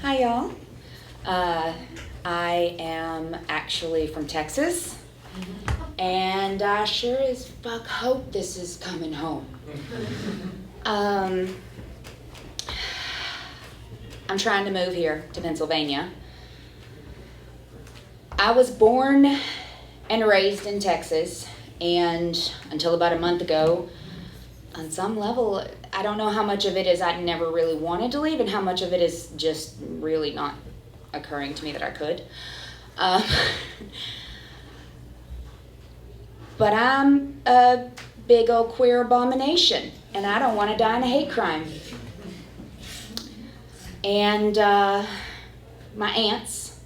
Hi, y'all. I am actually from Texas, and I sure as fuck hope this is coming home. I'm trying to move here to Pennsylvania. I was born and raised in Texas, and until about a month ago, on some level, I don't know how much of it is I never really wanted to leave and how much of it is just really not occurring to me that I could. But I'm a big old queer abomination, and I don't want to die in a hate crime. And my aunts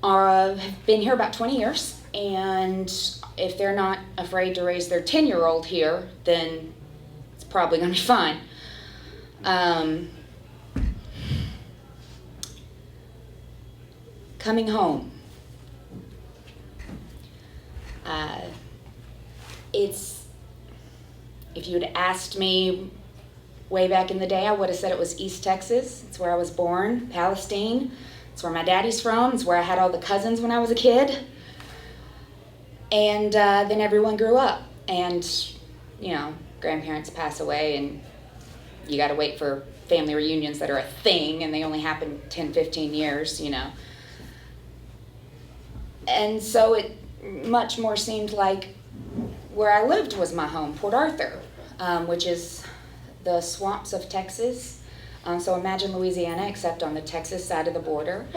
have been here about 20 years, and if they're not afraid to raise their 10-year-old here, then it's probably going to be fine. Coming home. If you'd asked me way back in the day, I would have said it was East Texas. It's where I was born, Palestine. It's where my daddy's from. It's where I had all the cousins when I was a kid. And then everyone grew up, and, grandparents pass away, and you got to wait for family reunions that are a thing, and they only happen 10, 15 years, And so it much more seemed like where I lived was my home, Port Arthur, which is the swamps of Texas. So imagine Louisiana, except on the Texas side of the border.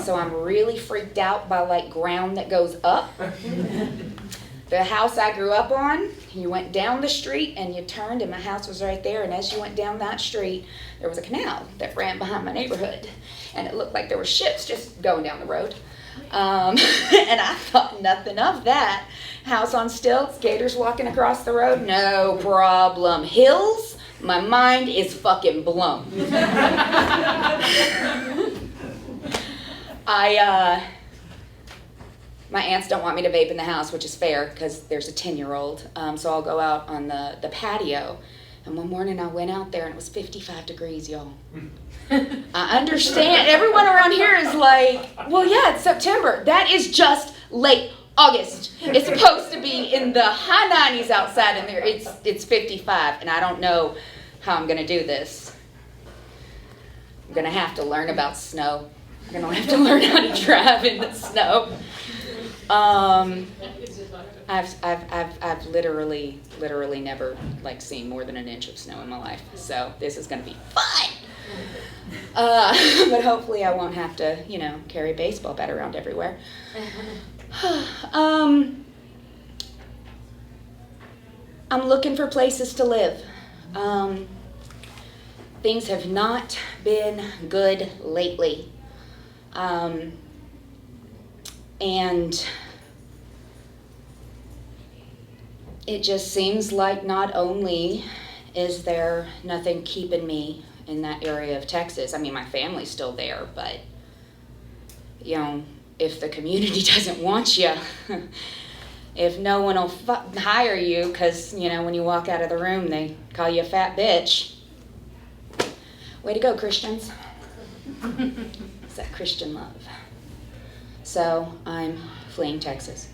So I'm really freaked out by ground that goes up. The house I grew up on, you went down the street and you turned and my house was right there. And as you went down that street, there was a canal that ran behind my neighborhood. And it looked like there were ships just going down the road. And I thought nothing of that. House on stilts, gators walking across the road, no problem. Hills, my mind is fucking blown. My aunts don't want me to vape in the house, which is fair because there's a 10-year-old. So I'll go out on the patio. And one morning I went out there and it was 55 degrees, y'all. I understand. Everyone around here is like, well, yeah, it's September. That is just late August. It's supposed to be in the high 90s outside, and there it's 55. And I don't know how I'm going to do this. I'm going to have to learn about snow. I'm going to have to learn how to drive in the snow. I've literally never seen more than an inch of snow in my life. So this is going to be fun. But hopefully I won't have to, carry a baseball bat around everywhere. I'm looking for places to live. Things have not been good lately. And it just seems like not only is there nothing keeping me in that area of Texas. I mean, my family's still there, but, if the community doesn't want you, if no one will hire you because, when you walk out of the room, they call you a fat bitch. Way to go, Christians. It's that Christian love. So I'm fleeing Texas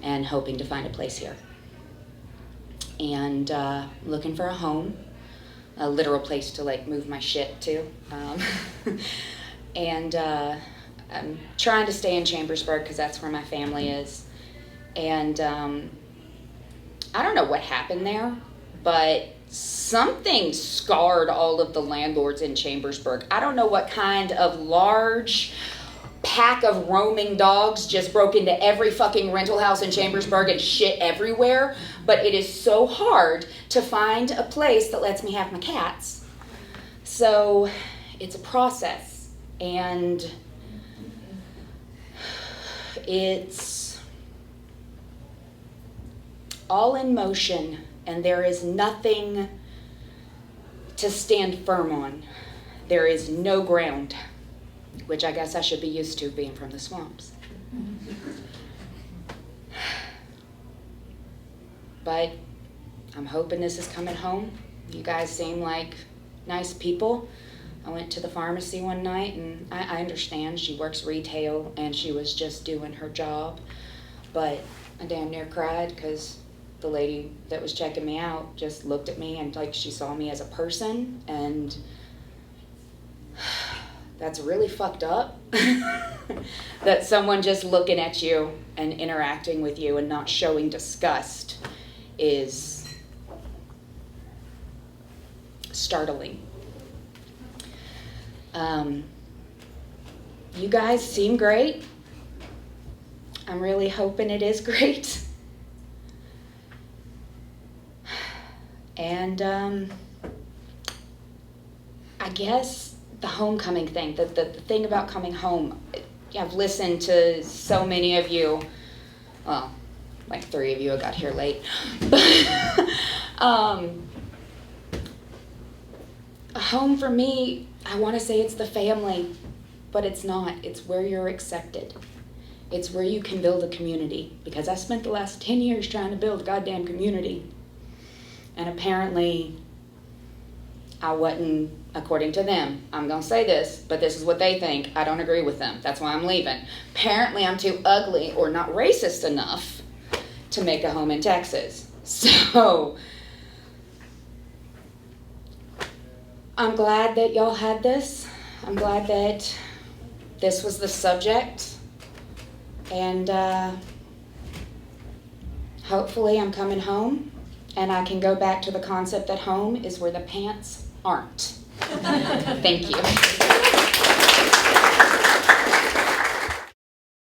and hoping to find a place here. And looking for a home, a literal place to move my shit to. And I'm trying to stay in Chambersburg because that's where my family is. And I don't know what happened there, but something scarred all of the landlords in Chambersburg. I don't know what kind of large pack of roaming dogs just broke into every fucking rental house in Chambersburg and shit everywhere, but it is so hard to find a place that lets me have my cats. So it's a process, and it's all in motion, and there is nothing to stand firm on. There is no ground, which I guess I should be used to being from the swamps. But I'm hoping this is coming home. You guys seem like nice people. I went to the pharmacy one night, and I understand she works retail and she was just doing her job, but I damn near cried because the lady that was checking me out just looked at me and like she saw me as a person, and that's really fucked up. That someone just looking at you and interacting with you and not showing disgust is startling. You guys seem great. I'm really hoping it is great. And I guess the homecoming thing, the thing about coming home, I've listened to so many of you, well, like 3 of you, I got here late. A home for me, I want to say it's the family, but it's not. It's where you're accepted. It's where you can build a community, because I spent the last 10 years trying to build a goddamn community. And apparently, I wasn't, according to them, I'm going to say this, but this is what they think. I don't agree with them. That's why I'm leaving. Apparently, I'm too ugly or not racist enough to make a home in Texas. So, I'm glad that y'all had this. I'm glad that this was the subject. And hopefully I'm coming home and I can go back to the concept that home is where the pants aren't. Thank you.